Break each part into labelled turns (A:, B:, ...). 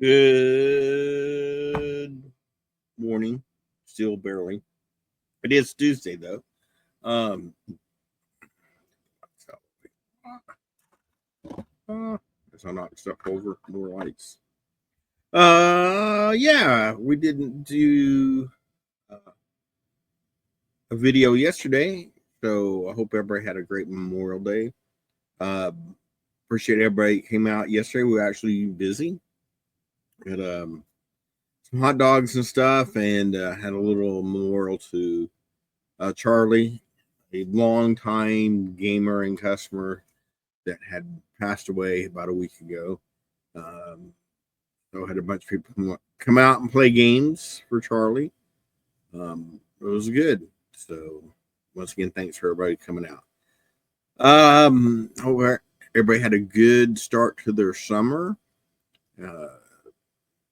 A: Good morning. Still barely. It is Tuesday though. Um, so, as I knock stuff over, more lights. Yeah, we didn't do a video yesterday, so I hope everybody had a great Memorial Day. Uh, Appreciate everybody came out yesterday. We were actually busy. Had some hot dogs and stuff, and had a little memorial to Charlie, a longtime gamer and customer that had passed away about a week ago. Um, so I had a bunch of people come out and play games for Charlie. It was good. So once again, thanks for everybody coming out. Hope everybody had a good start to their summer. Uh,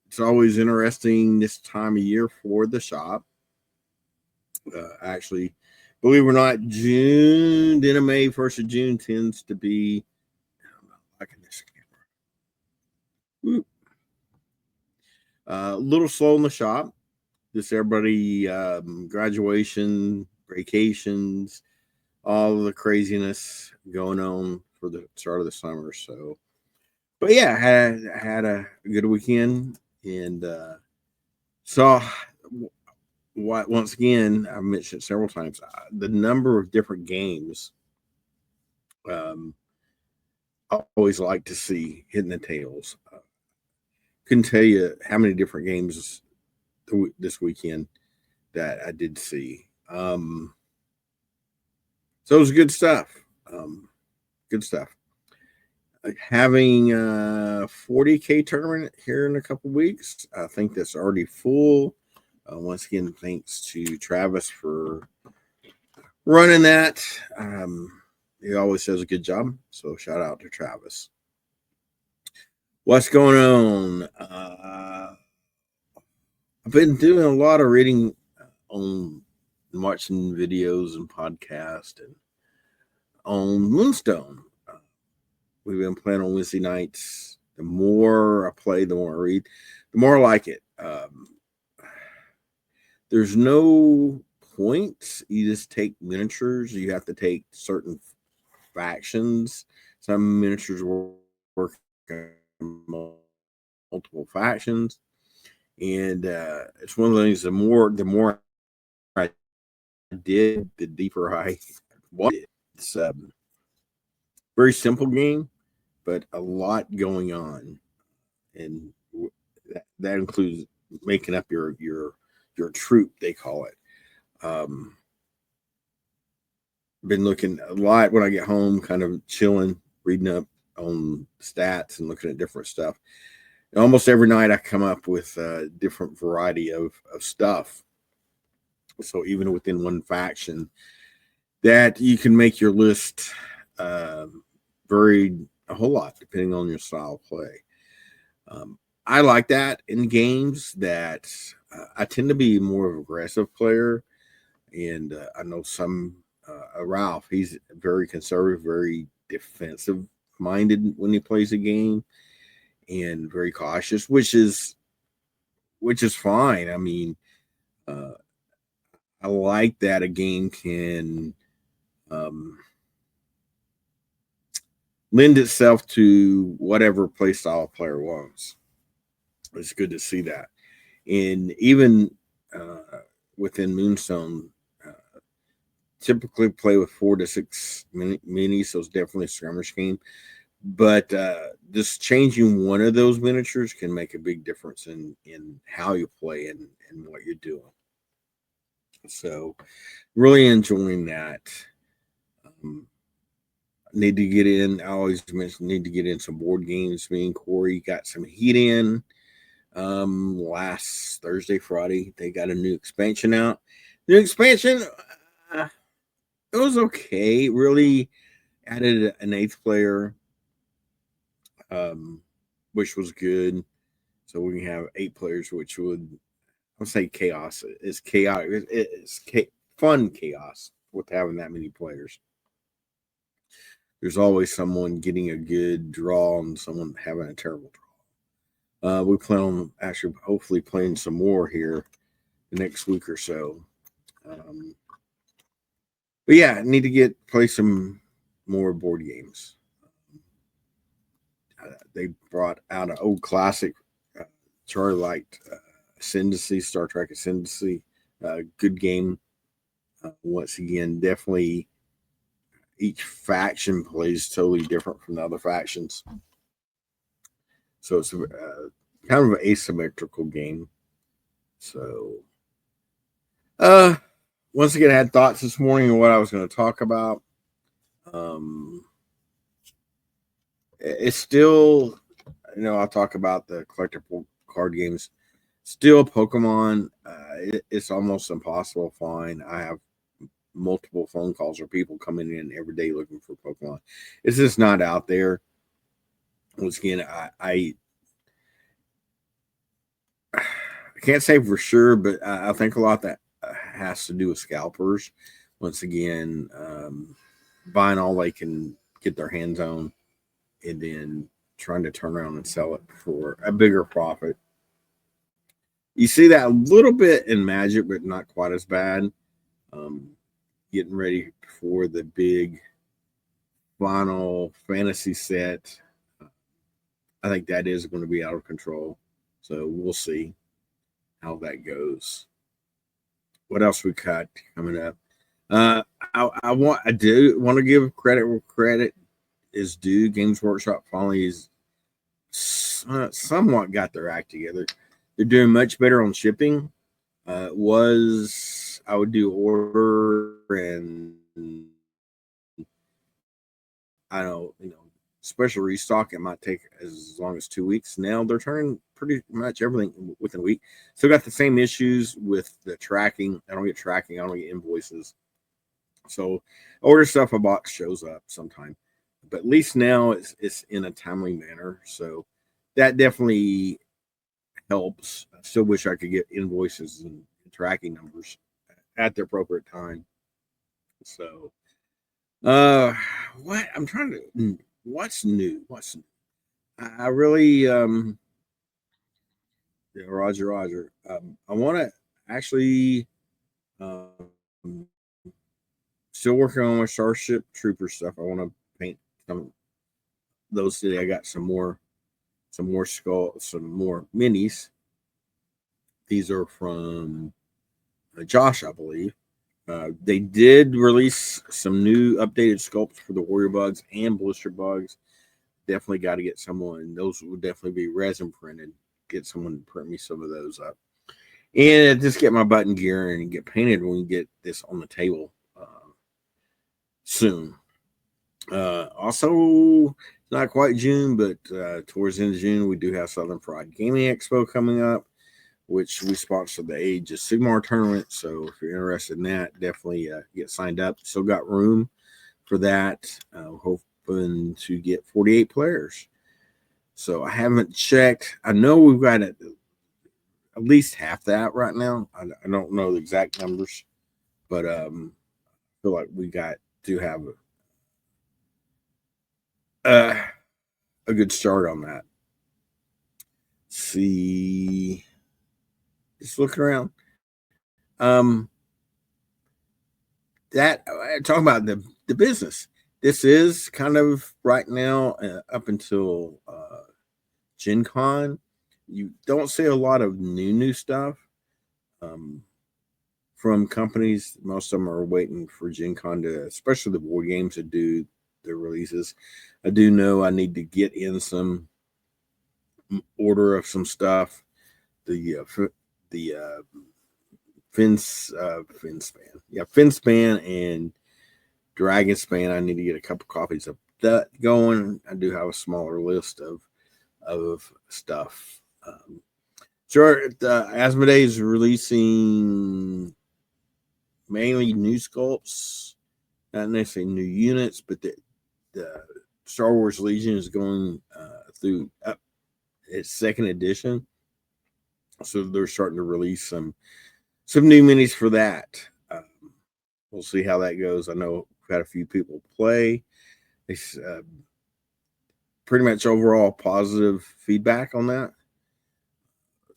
A: it's always interesting this time of year for the shop. Actually, believe it or not, June, then of May, 1st of June tends to be. I'm not liking this camera. A little slow in the shop. Just everybody, graduation, vacations, all the craziness going on for the start of the summer. So, but yeah, I had a good weekend and saw what once again I've mentioned several times the number of different games. Um, I always like to see Hidden the Tails. Couldn't tell you how many different games this weekend that I did see. So it was good stuff. Um, Good stuff. Having a 40K tournament here in a couple weeks. I think that's already full. Once again, thanks to Travis for running that. He always does a good job. So shout out to Travis. What's going on? I've been doing a lot of reading on watching videos and podcasts and on Moonstone. We've been playing on Wednesday nights. The more I play, the more I read, the more I like it. There's no points. You just take miniatures. You have to take certain factions. Some miniatures work multiple factions, and it's one of the things. The more I did, the deeper I wanted. It's a very simple game, but a lot going on, and that includes making up your troop. They call it. Um, been looking a lot when I get home, kind of chilling, reading up on stats and looking at different stuff. And almost every night, I come up with a different variety of stuff. So even within one faction, that you can make your list uh, varied a whole lot depending on your style of play. Um, I like that in games that I tend to be more of an aggressive player, and I know some Ralph. He's very conservative, very defensive minded when he plays a game, and very cautious, which is fine. I mean, uh, I like that a game can um, lend itself to whatever playstyle a player wants. It's good to see that. And even within Moonstone, typically play with 4 to 6 minis, so it's definitely a skirmish game. But just changing one of those miniatures can make a big difference in how you play and what you're doing. So, really enjoying that. Um, Need to get in. I always mention need to get in some board games. Me and Corey got some heat in last Thursday, Friday. They got a new expansion out. New expansion, uh, it was okay. Really added an eighth player, which was good. So we can have 8 players, which would I'll say chaos. It's chaos. Fun chaos with having that many players. There's always someone getting a good draw and someone having a terrible draw. We plan on actually hopefully playing some more here the next week or so. Um, but yeah, I need to play some more board games. They brought out an old classic. Charlie liked Ascendancy, Star Trek Ascendancy. Good game. Once again, definitely each faction plays totally different from the other factions. So it's kind of an asymmetrical game. So, uh, once again, I had thoughts this morning on what I was going to talk about. Um, it's still, I'll talk about the collectible card games. Still, Pokemon, it's almost impossible to find. I have multiple phone calls or people coming in every day looking for Pokemon. It's just not out there. Once again, I can't say for sure, but I think a lot that has to do with scalpers. Once again, buying all they can get their hands on and then trying to turn around and sell it for a bigger profit. You see that a little bit in Magic, but not quite as bad. Um, Getting ready for the big final fantasy set. I think that is going to be out of control. So we'll see how that goes. What else we got coming up? I do want to give credit where credit is due. Games Workshop finally is somewhat got their act together. They're doing much better on shipping. Was I would do order and I don't special restock. It might take as long as 2 weeks. Now they're turning pretty much everything within a week. Still got the same issues with the tracking. I don't get tracking. I don't get invoices. So order stuff, a box shows up sometime. But at least now it's in a timely manner. So that definitely helps. I still wish I could get invoices and tracking numbers at the appropriate time. So what I'm trying to what's new? What's new? I really yeah, Roger. I want to actually um still working on my Starship Trooper stuff. I want to paint some those today. I got some more minis. These are from Josh, I believe. They did release some new updated sculpts for the Warrior Bugs and Blister Bugs. Definitely got to get someone. Those will definitely be resin printed. Get someone to print me some of those up. And just get my button gear and get painted when we get this on the table soon. Also, not quite June, but towards the end of June, we do have Southern Fried Gaming Expo coming up, which we sponsor the Age of Sigmar tournament. So if you're interested in that, definitely get signed up. Still got room for that. Hoping to get 48 players. So I haven't checked. I know we've got at least half that right now. I don't know the exact numbers, but I feel like we got to have uh, a good start on that. See, just looking around. Um, that talking about the business. This is kind of right now up until Gen Con. You don't see a lot of new stuff um, from companies. Most of them are waiting for Gen Con to, especially the board games, to do their releases. I do know I need to get in some order of some stuff. The Finspan and Dragon Span. I need to get a couple copies of that going. I do have a smaller list of stuff. Sure, Asmodee is releasing mainly new sculpts, not necessarily new units, but the Star Wars Legion is going through its second edition, so they're starting to release some new minis for that. We'll see how that goes. I know we've had a few people play. It's pretty much overall positive feedback on that.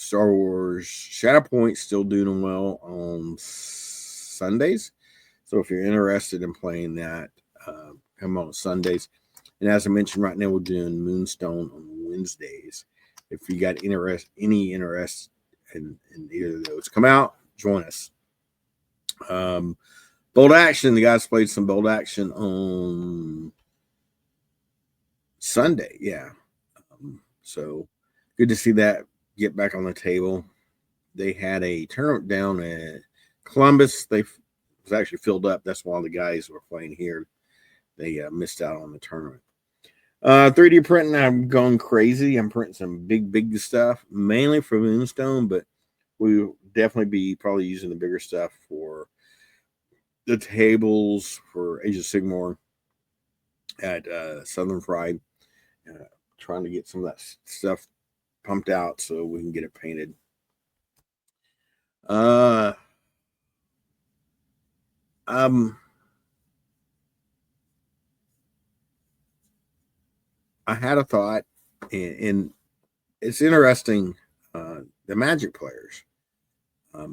A: Star Wars Shadow Point still doing well on Sundays. So if you're interested in playing that, come on Sundays. And as I mentioned, right now we're doing Moonstone on Wednesdays. If you got any interest in either of those, come out, join us. Bold Action, the guys played some Bold Action on Sunday. Yeah. So good to see that get back on the table. They had a tournament down at Columbus. They was actually filled up. That's why the guys were playing here. They missed out on the tournament. 3D printing, I'm going crazy. I'm printing some big stuff, mainly for Moonstone, but we'll definitely be probably using the bigger stuff for the tables for Age of Sigmar at Southern Fried. Trying to get some of that stuff pumped out so we can get it painted. I had a thought, and it's interesting. The Magic players. I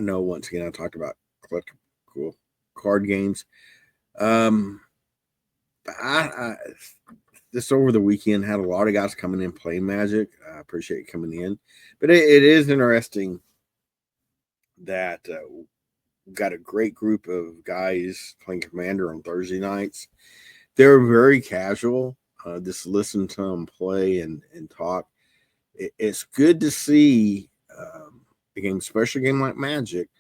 A: know once again I talked about collectible card games. I this over the weekend had a lot of guys coming in playing Magic. I appreciate coming in, but it is interesting that we've got a great group of guys playing Commander on Thursday nights. They're very casual. Just listen to them play and talk. It's good to see a game, especially a game like Magic,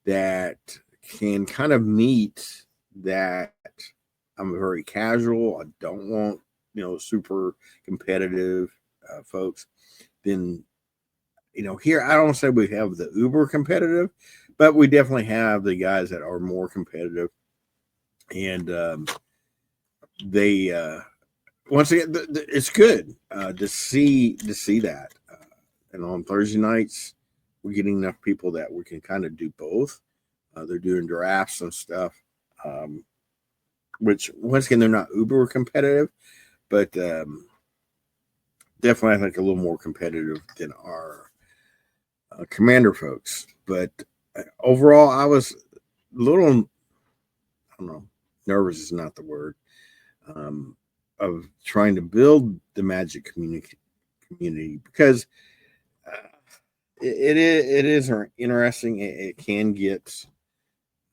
A: that can kind of meet that. I'm very casual. I don't want super competitive folks. Then here I don't say we have the uber competitive, but we definitely have the guys that are more competitive, and they once again it's good to see that. And on Thursday nights, we're getting enough people that we can kind of do both. They're doing drafts and stuff, which once again they're not uber competitive, but definitely I think a little more competitive than our Commander folks. But overall, I was a little, I don't know, nervous is not the word, of trying to build the Magic community because it is interesting. It can get,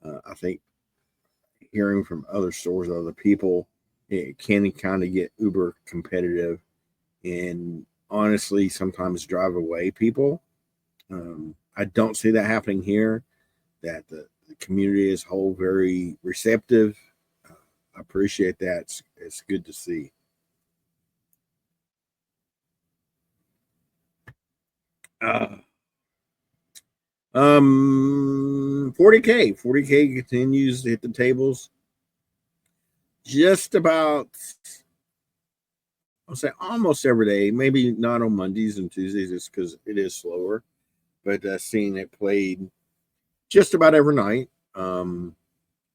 A: I think, hearing from other stores, other people, it can kind of get uber competitive and honestly sometimes drive away people. I don't see that happening here, that the community as a whole very receptive. I appreciate that. It's good to see. 40K continues to hit the tables just about, I'll say almost every day, maybe not on Mondays and Tuesdays just because it is slower, but seeing it played just about every night.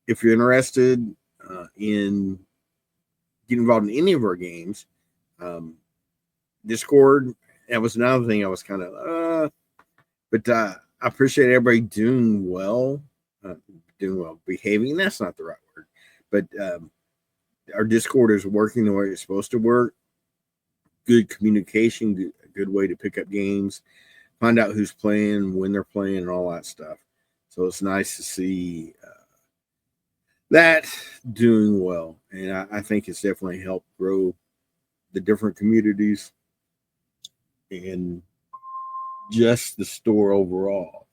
A: If you're interested in getting involved in any of our games, Discord, that was another thing I was kind of, but I appreciate everybody doing well, behaving. That's not the right word, but our Discord is working the way it's supposed to work. Good communication, good way to pick up games, find out who's playing, when they're playing, and all that stuff. So it's nice to see that doing well. And I think it's definitely helped grow the different communities and just the store overall.